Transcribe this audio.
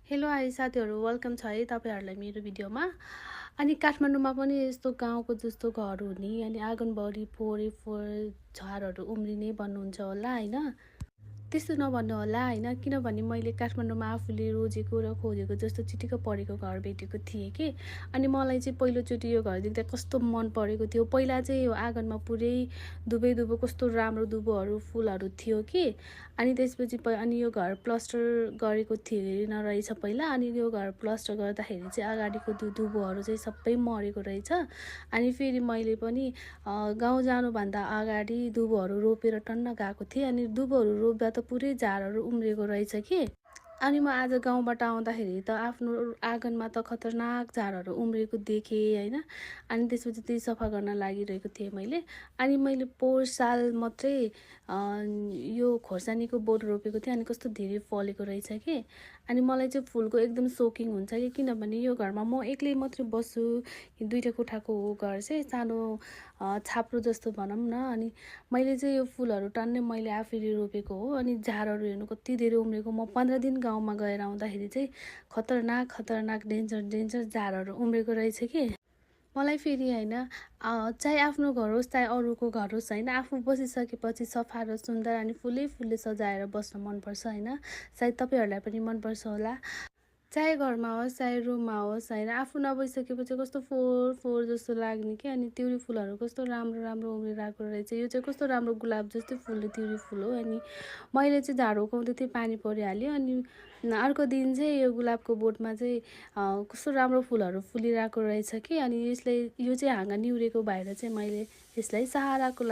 Hello hi साथीहरू, welcome छ है तपाईँहरूलाई मेरो भिडियोमा। अनि काठमाडौँमा पनि यस्तो गाउँको जस्तो घर हुने अनि आँगनभरि फोहोर झारहरू उम्रिने भन्नुहुन्छ होला होइन। त्यस्तो नभन्नु होला होइन, किनभने मैले काठमाडौँमा आफूले रोजेको र खोजेको जस्तो चिटिक्क परेको घर भेटेको थिएँ कि। अनि मलाई चाहिँ पहिलोचोटि यो घर देख्दा कस्तो मन परेको थियो। पहिला चाहिँ यो आँगनमा पुरै दुबै दुबो कस्तो राम्रो दुबोहरू फुलहरू थियो कि। अनि त्यसपछि अनि यो घर प्लास्टर गरेको थिएन रहेछ पहिला। अनि यो घर प्लास्टर गर्दाखेरि चाहिँ अगाडिको दुबोहरू चाहिँ सबै मरेको रहेछ। अनि फेरि मैले पनि गाउँ जानुभन्दा अगाडि दुबोहरू रोपेर टन्न गएको थिएँ। अनि दुबोहरू रोप्दा त पुरै झारहरू उम्रेको रहेछ कि। अनि म आज गाउँबाट आउँदाखेरि त आफ्नो आँगनमा त खतरनाक झारहरू उम्रेको देखेँ होइन। अनि त्यसपछि त्यही सफा गर्न लागिरहेको थिएँ मैले। अनि मैले पोहोर साल मात्रै यो खोर्सानीको बोट रोपेको थिएँ। अनि कस्तो धेरै फलेको रहेछ कि। अनि मलाई चाहिँ फुलको एकदम सोकिङ हुन्छ कि, किनभने यो घरमा म एक्लै मात्रै बस्छु। दुईवटा कोठाको हो घर चाहिँ, सानो छाप्रो जस्तो भनौँ न। अनि मैले चाहिँ यो फुलहरू टन्नै मैले आफैले रोपेको हो। अनि झारहरू हेर्नु कति धेरै उम्रेको। म 15 दिन गाउँमा गएर आउँदाखेरि चाहिँ खतरनाक खतरनाक डेन्जर झारहरू उम्रेको रहेछ कि। मलाई फेरि होइन, चाहे आफ्नो घर होस् चाहे अरूको घर होस् होइन, आफू बसिसकेपछि सफा र सुन्दर अनि फुलले सजाएर बस्न मनपर्छ होइन। सायद तपाईँहरूलाई पनि मनपर्छ होला। चाहे घरमा होस् चाहे रुममा होस् होइन, आफू नबसिसकेपछि कस्तो फोहोर फोहोर जस्तो लाग्ने कि। अनि तिउरी फुलहरू कस्तो राम्रो राम्रो उम्रेर आएको रहेछ। यो चाहिँ कस्तो राम्रो गुलाब जस्तै फुल्ने तिउरी फुल हो। अनि मैले चाहिँ झाडु उकाउँदै थिएँ, पानी परिहाल्यो। अनि अर्को दिन चाहिँ यो गुलाबको बोटमा चाहिँ कस्तो राम्रो फुलहरू फुलिरहेको रहेछ कि। अनि यो चाहिँ हाँगा निहुरेको भएर चाहिँ मैले यसलाई सहाराको